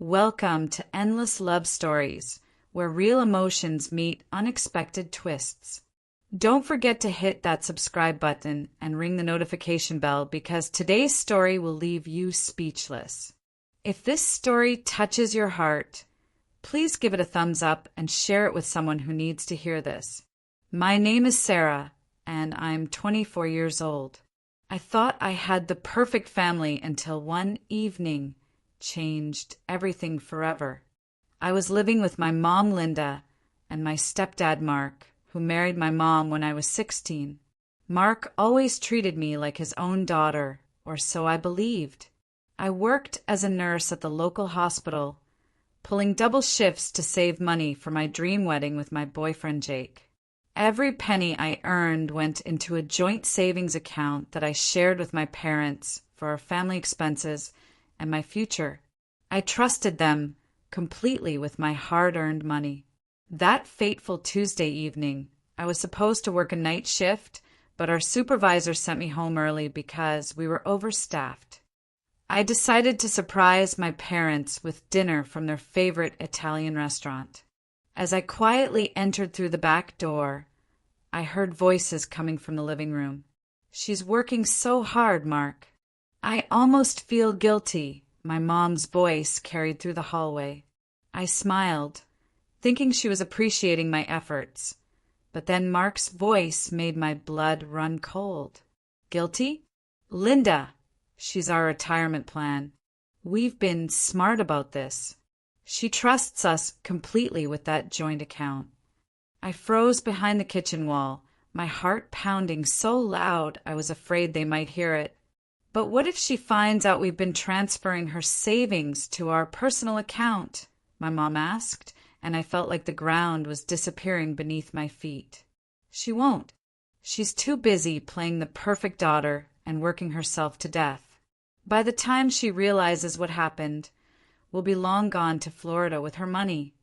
Welcome to Endless Love Stories, where real emotions meet unexpected twists. Don't forget to hit that subscribe button and ring the notification bell because today's story will leave you speechless. If this story touches your heart, please give it a thumbs up and share it with someone who needs to hear this. My name is Sarah, and I'm 24 years old. I thought I had the perfect family until one evening changed everything forever. I was living with my mom, Linda, and my stepdad, Mark, who married my mom when I was 16. Mark always treated me like his own daughter, or so I believed. I worked as a nurse at the local hospital, pulling double shifts to save money for my dream wedding with my boyfriend, Jake. Every penny I earned went into a joint savings account that I shared with my parents for our family expenses and my future. I trusted them completely with my hard-earned money. That fateful Tuesday evening, I was supposed to work a night shift, but our supervisor sent me home early because we were overstaffed. I decided to surprise my parents with dinner from their favorite Italian restaurant. As I quietly entered through the back door, I heard voices coming from the living room. "She's working so hard, Mark." "I almost feel guilty," my mom's voice carried through the hallway. I smiled, thinking she was appreciating my efforts. But then Mark's voice made my blood run cold. "Guilty? Linda, she's our retirement plan. We've been smart about this. She trusts us completely with that joint account." I froze behind the kitchen wall, my heart pounding so loud I was afraid they might hear it. "But what if she finds out we've been transferring her savings to our personal account?" my mom asked, and I felt like the ground was disappearing beneath my feet. "She won't. She's too busy playing the perfect daughter and working herself to death. By the time she realizes what happened, we'll be long gone to Florida with her money."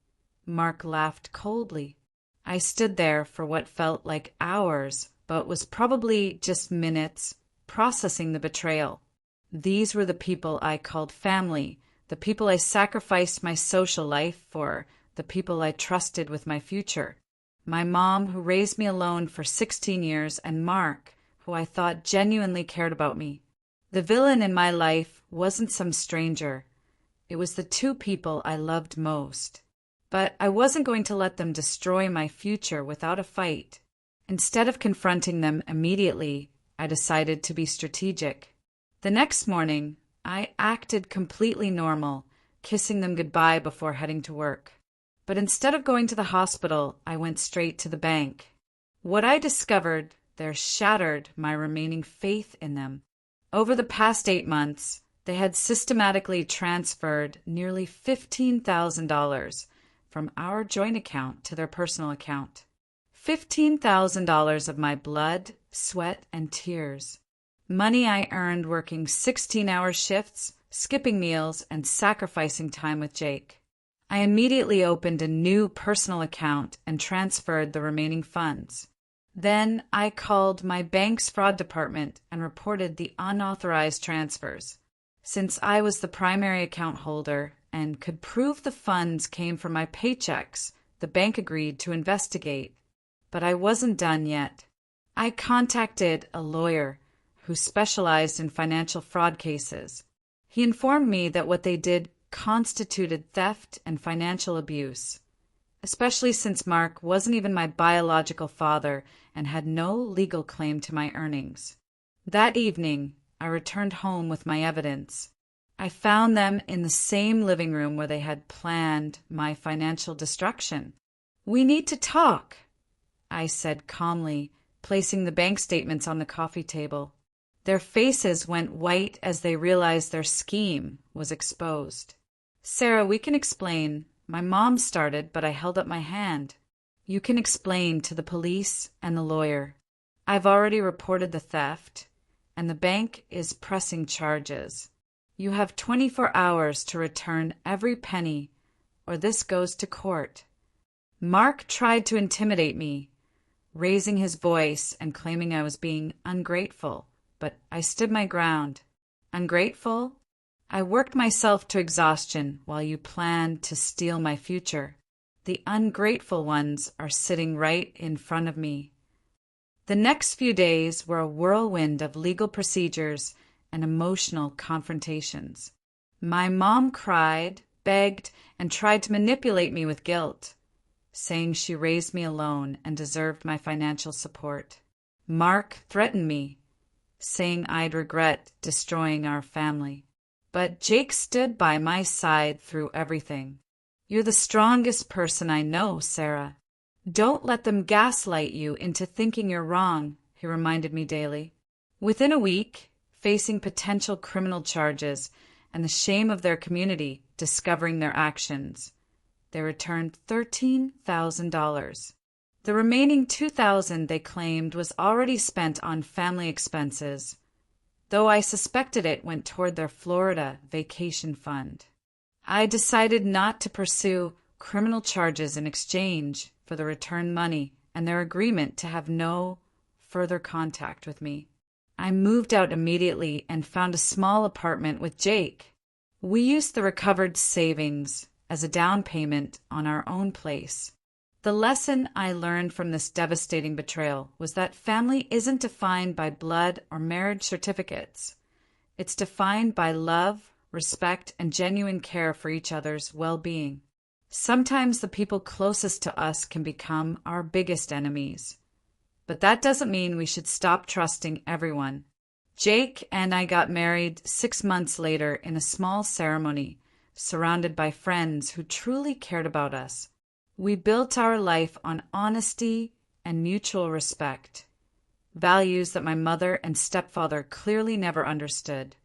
Mark laughed coldly. I stood there for what felt like hours, but was probably just minutes, processing the betrayal. These were the people I called family, the people I sacrificed my social life for, the people I trusted with my future. My mom, who raised me alone for 16 years, and Mark, who I thought genuinely cared about me. The villain in my life wasn't some stranger. It was the two people I loved most. But I wasn't going to let them destroy my future without a fight. Instead of confronting them immediately, I decided to be strategic. The next morning, I acted completely normal, kissing them goodbye before heading to work. But instead of going to the hospital, I went straight to the bank. What I discovered there shattered my remaining faith in them. Over the past 8 months, they had systematically transferred nearly $15,000 from our joint account to their personal account. $15,000 of my blood, sweat, and tears. Money I earned working 16-hour shifts, skipping meals, and sacrificing time with Jake. I immediately opened a new personal account and transferred the remaining funds. Then I called my bank's fraud department and reported the unauthorized transfers. Since I was the primary account holder and could prove the funds came from my paychecks, the bank agreed to investigate. But I wasn't done yet. I contacted a lawyer who specialized in financial fraud cases. He informed me that what they did constituted theft and financial abuse, especially since Mark wasn't even my biological father and had no legal claim to my earnings. That evening, I returned home with my evidence. I found them in the same living room where they had planned my financial destruction. "We need to talk," I said calmly, placing the bank statements on the coffee table. Their faces went white as they realized their scheme was exposed. "Sarah, we can explain." My mom started, but I held up my hand. "You can explain to the police and the lawyer. I've already reported the theft, and the bank is pressing charges. You have 24 hours to return every penny, or this goes to court." Mark tried to intimidate me, raising his voice and claiming I was being ungrateful, but I stood my ground. "Ungrateful? I worked myself to exhaustion while you planned to steal my future. The ungrateful ones are sitting right in front of me. The next few days were a whirlwind of legal procedures and emotional confrontations. My mom cried, begged, and tried to manipulate me with guilt, saying she raised me alone and deserved my financial support. Mark threatened me, saying I'd regret destroying our family. But Jake stood by my side through everything. You're the strongest person I know, Sarah. Don't let them gaslight you into thinking you're wrong, he reminded me daily. Within a week, facing potential criminal charges and the shame of their community discovering their actions, they returned $13,000. The remaining $2,000 they claimed was already spent on family expenses, though I suspected it went toward their Florida vacation fund. I decided not to pursue criminal charges in exchange for the returned money and their agreement to have no further contact with me. I moved out immediately and found a small apartment with Jake. We used the recovered savings as a down payment on our own place. The lesson I learned from this devastating betrayal was that family isn't defined by blood or marriage certificates. It's defined by love, respect, and genuine care for each other's well-being. Sometimes the people closest to us can become our biggest enemies. But that doesn't mean we should stop trusting everyone. Jake and I got married 6 months later in a small ceremony, surrounded by friends who truly cared about us. We built our life on honesty and mutual respect, values that my mother and stepfather clearly never understood.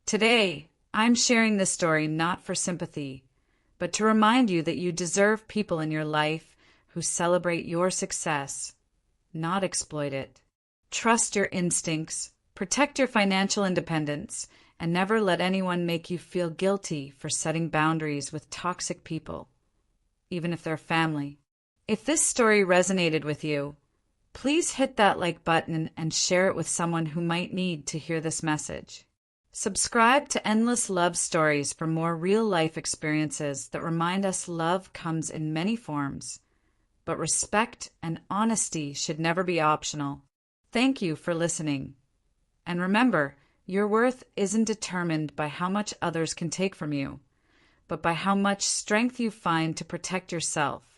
Today, I'm sharing this story not for sympathy, but to remind you that you deserve people in your life who celebrate your success, not exploit it. Trust your instincts, protect your financial independence, and never let anyone make you feel guilty for setting boundaries with toxic people, even if they're family. If this story resonated with you, please hit that like button and share it with someone who might need to hear this message. Subscribe to Endless Love Stories for more real-life experiences that remind us love comes in many forms, but respect and honesty should never be optional. Thank you for listening. And remember, your worth isn't determined by how much others can take from you, but by how much strength you find to protect yourself.